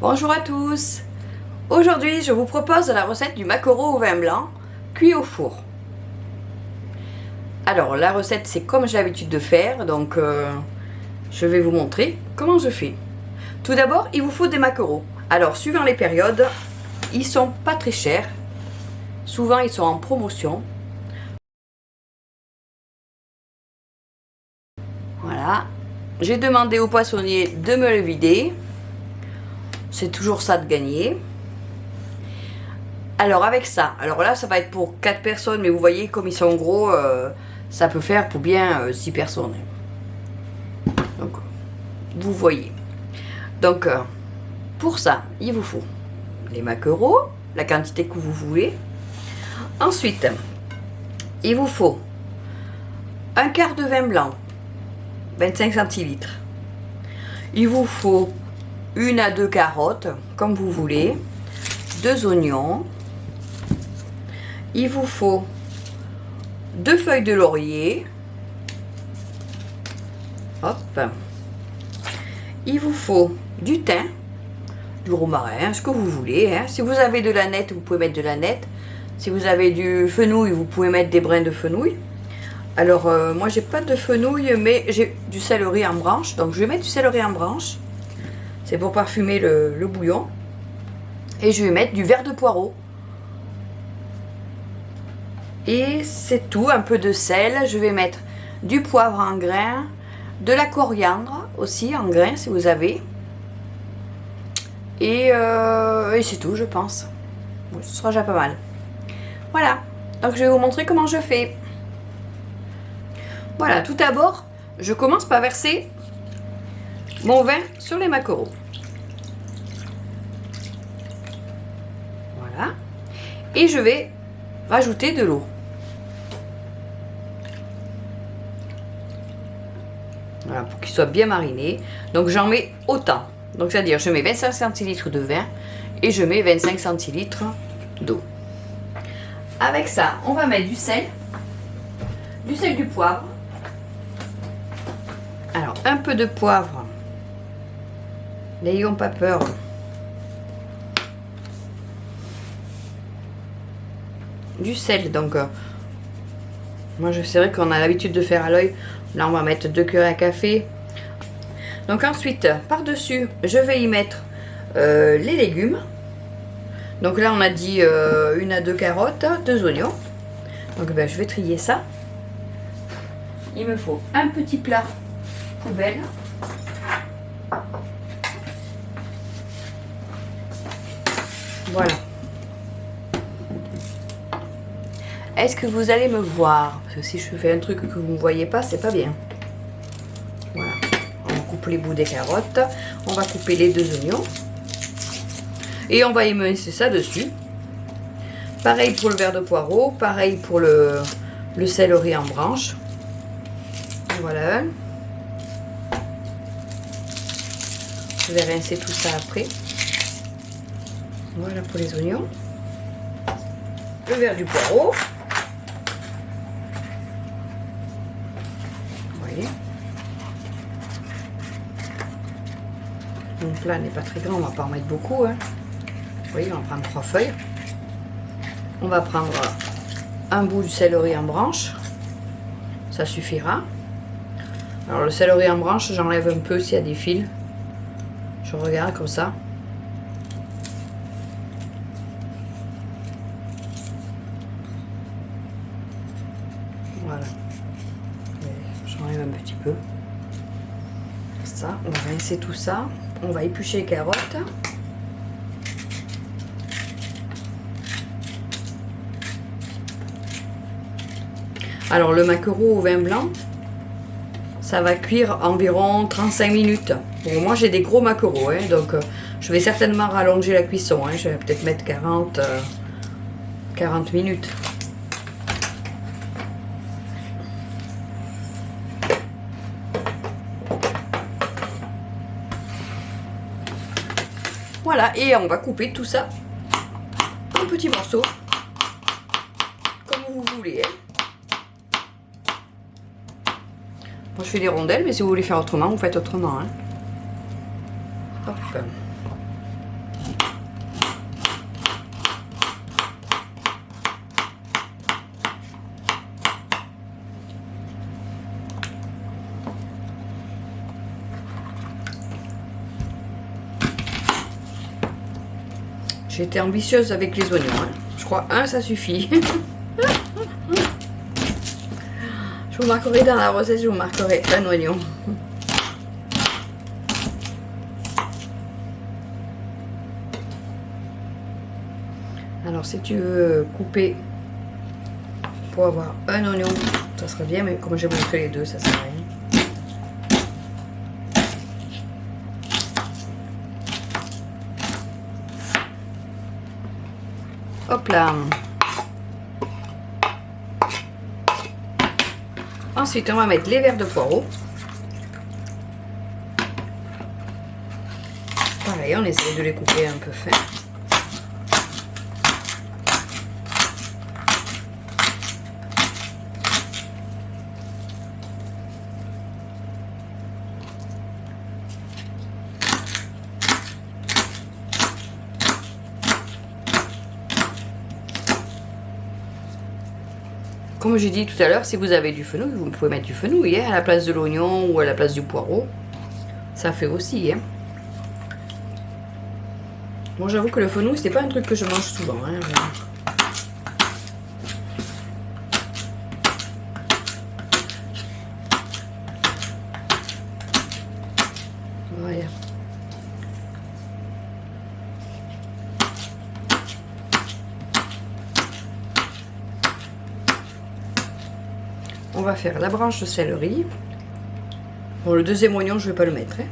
Bonjour à tous. Aujourd'hui, je vous propose la recette du maquereau au vin blanc cuit au four. Alors, la recette, c'est comme j'ai l'habitude de faire, donc je vais vous montrer comment je fais. Tout d'abord, il vous faut des maquereaux. Alors, suivant les périodes, ils sont pas très chers. Souvent, ils sont en promotion. Voilà. J'ai demandé au poissonnier de me le vider. C'est toujours ça de gagner. Alors avec ça, alors là ça va être pour 4 personnes, mais vous voyez comme ils sont gros, ça peut faire pour bien 6 personnes. Donc vous voyez. Donc pour ça, il vous faut les maquereaux, la quantité que vous voulez. Ensuite, il vous faut un quart de vin blanc, 25 centilitres. Il vous faut 1 à 2 carottes, comme vous voulez, 2 oignons. Il vous faut 2 feuilles de laurier. Hop. Il vous faut du thym, du romarin, ce que vous voulez. Hein. Si vous avez de l'aneth, vous pouvez mettre de l'aneth. Si vous avez du fenouil, vous pouvez mettre des brins de fenouil. Alors, moi, j'ai pas de fenouil, mais j'ai du céleri en branche. Donc, je vais mettre du céleri en branche. C'est pour parfumer le bouillon. Et je vais mettre du verre de poireau. Et c'est tout, un peu de sel. Je vais mettre du poivre en grains, de la coriandre aussi en grains si vous avez. Et c'est tout, je pense. Bon, ce sera déjà pas mal. Voilà, donc je vais vous montrer comment je fais. Voilà, tout d'abord, je commence par verser mon vin sur les maquereaux. Voilà. Et je vais rajouter de l'eau. Voilà, pour qu'il soit bien mariné. Donc j'en mets autant. Donc c'est-à-dire je mets 25 centilitres de vin et je mets 25 centilitres d'eau. Avec ça, on va mettre du sel, du poivre. Alors un peu de poivre. N'ayons pas peur. Du sel, donc moi c'est vrai qu'on a l'habitude de faire à l'œil. Là on va mettre 2 cuillères à café. Donc ensuite par dessus je vais y mettre les légumes. Donc là on a dit 1 à 2 carottes, 2 oignons. Donc ben, je vais trier ça. Il me faut un petit plat poubelle. Voilà. Est-ce que vous allez me voir? Parce que si je fais un truc que vous ne voyez pas, c'est pas bien. Voilà. On coupe les bouts des carottes. On va couper les 2 oignons. Et on va émincer ça dessus. Pareil pour le verre de poireau. Pareil pour le céleri en branche. Voilà. Je vais rincer tout ça après. Voilà pour les oignons. Le verre du poireau. Mon plat n'est pas très grand, on va pas en mettre beaucoup. Hein. Vous voyez, on va prendre 3 feuilles. On va prendre un bout du céleri en branche. Ça suffira. Alors le céleri en branche, j'enlève un peu s'il y a des fils. Je regarde comme ça. Voilà. J'enlève un petit peu. Ça, on va rincer tout ça. On va éplucher les carottes. Alors le maquereau au vin blanc, ça va cuire environ 35 minutes. Bon, moi j'ai des gros maquereaux, hein, donc je vais certainement rallonger la cuisson. Hein, je vais peut-être mettre 40 minutes. Voilà, et on va couper tout ça en petits morceaux, comme vous voulez. Hein. Moi je fais des rondelles, mais si vous voulez faire autrement, vous faites autrement. Hein. Hop. J'ai été ambitieuse avec les oignons. Hein. Je crois un, ça suffit. Je vous marquerai dans la recette, je vous marquerai un oignon. Alors si tu veux couper pour avoir un oignon, ça serait bien, mais comme j'ai montré les deux, ça sert à rien. Hop là. Ensuite, on va mettre les verres de poireaux. Pareil, on essaie de les couper un peu fin. Comme j'ai dit tout à l'heure, si vous avez du fenouil, vous pouvez mettre du fenouil hein, à la place de l'oignon ou à la place du poireau. Ça fait aussi. Hein. Bon, j'avoue que le fenouil, c'est pas un truc que je mange souvent. Hein. Voilà. On va faire la branche de céleri. Bon, le deuxième oignon, je ne vais pas le mettre. Hein.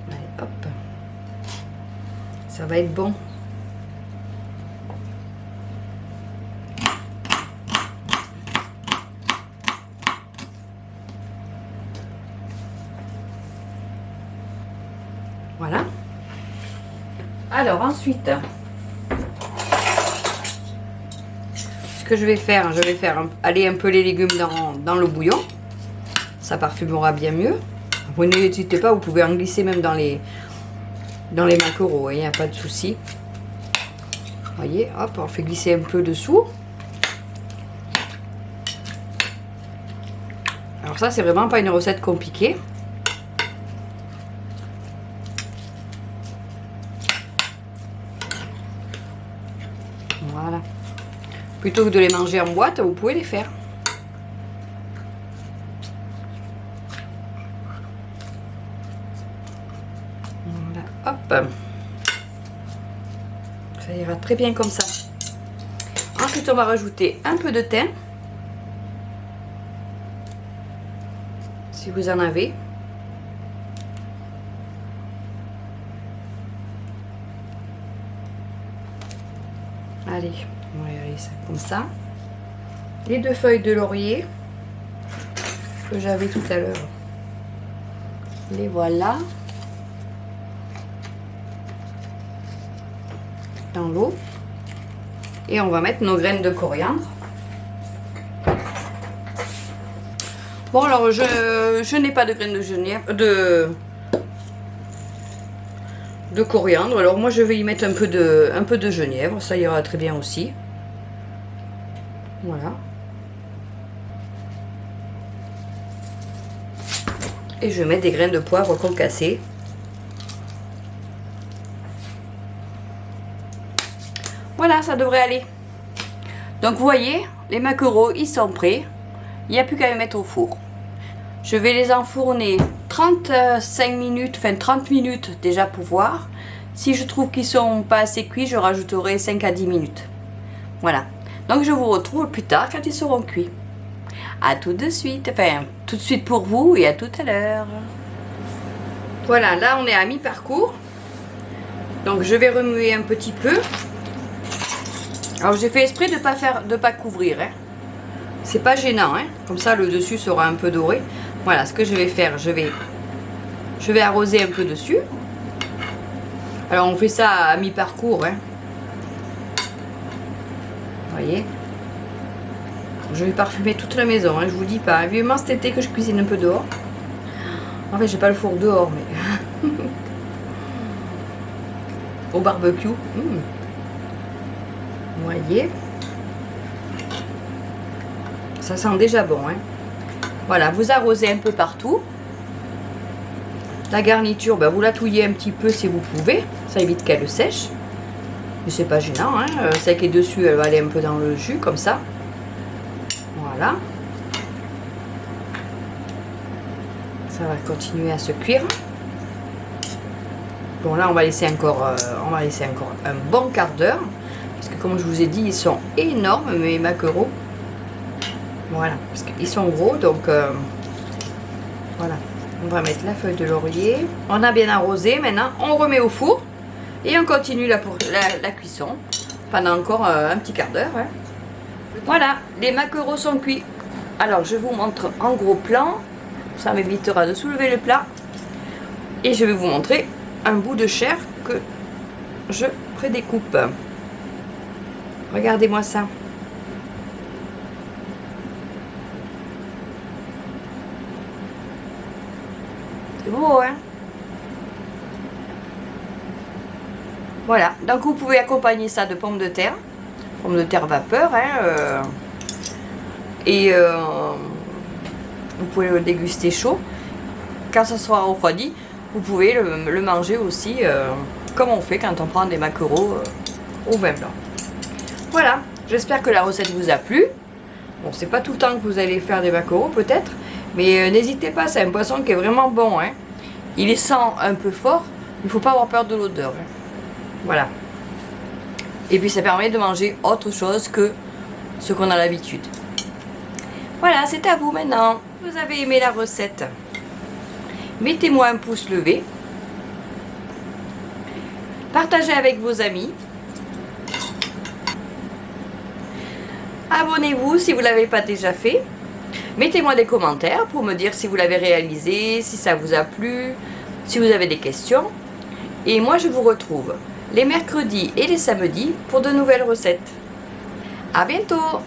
Allez, hop. Ça va être bon. Voilà. Alors ensuite, ce que je vais faire aller un peu les légumes dans le bouillon. Ça parfumera bien mieux. Vous n'hésitez pas, vous pouvez en glisser même dans les maquereaux, il n'y a pas de souci. Voyez, hop, on fait glisser un peu dessous. Alors ça, c'est vraiment pas une recette compliquée. Voilà. Plutôt que de les manger en boîte, vous pouvez les faire. Voilà, hop. Ça ira très bien comme ça. Ensuite, on va rajouter un peu de thym. Si vous en avez. Allez, on va y aller ça comme ça. Les 2 feuilles de laurier que j'avais tout à l'heure. Les voilà. Dans l'eau. Et on va mettre nos graines de coriandre. Bon, alors je n'ai pas de graines de genièvre, de coriandre. Alors moi je vais y mettre un peu de genièvre, ça ira très bien aussi. Voilà. Et je vais mettre des graines de poivre concassées. Voilà, ça devrait aller. Donc vous voyez, les maquereaux ils sont prêts. Il n'y a plus qu'à les mettre au four. Je vais les enfourner 35 minutes, enfin 30 minutes déjà pour voir. Si je trouve qu'ils sont pas assez cuits, je rajouterai 5 à 10 minutes. Voilà. Donc je vous retrouve plus tard quand ils seront cuits. À tout de suite, enfin tout de suite pour vous et à tout à l'heure. Voilà, là on est à mi-parcours. Donc je vais remuer un petit peu. Alors j'ai fait exprès de pas couvrir. Hein. C'est pas gênant, hein. Comme ça le dessus sera un peu doré. Voilà ce que je vais faire, je vais arroser un peu dessus. Alors on fait ça à mi-parcours, hein. Vous voyez. Je vais parfumer toute la maison, hein, je vous dis pas. Vivement cet été que je cuisine un peu dehors. En fait j'ai pas le four dehors, mais au barbecue. Vous voyez. Ça sent déjà bon, hein. Voilà, vous arrosez un peu partout. La garniture, ben, vous la touillez un petit peu si vous pouvez. Ça évite qu'elle sèche. Mais c'est pas gênant, hein. Celle qui est dessus, elle va aller un peu dans le jus, comme ça. Voilà. Ça va continuer à se cuire. Bon, là, on va laisser encore un bon quart d'heure. Parce que comme je vous ai dit, ils sont énormes, mes maquereaux. Voilà, parce qu'ils sont gros, donc voilà. On va mettre la feuille de laurier. On a bien arrosé, maintenant on remet au four. Et on continue la cuisson pendant encore un petit quart d'heure. Hein. Voilà, les maquereaux sont cuits. Alors, je vous montre en gros plan. Ça m'évitera de soulever le plat. Et je vais vous montrer un bout de chair que je prédécoupe. Regardez-moi ça. C'est beau, hein? Voilà, donc vous pouvez accompagner ça de pommes de terre vapeur, hein, et vous pouvez le déguster chaud. Quand ça sera refroidi, vous pouvez le manger aussi, comme on fait quand on prend des maquereaux au vin blanc. Voilà, j'espère que la recette vous a plu. Bon, c'est pas tout le temps que vous allez faire des maquereaux peut-être, mais n'hésitez pas, c'est un poisson qui est vraiment bon, hein. Il est sent un peu fort, il ne faut pas avoir peur de l'odeur, hein. Voilà. Et puis ça permet de manger autre chose que ce qu'on a l'habitude. Voilà, c'est à vous maintenant. Vous avez aimé la recette? Mettez-moi un pouce levé. Partagez avec vos amis. Abonnez-vous si vous ne l'avez pas déjà fait. Mettez-moi des commentaires pour me dire si vous l'avez réalisé, si ça vous a plu, si vous avez des questions. Et moi je vous retrouve les mercredis et les samedis pour de nouvelles recettes. À bientôt!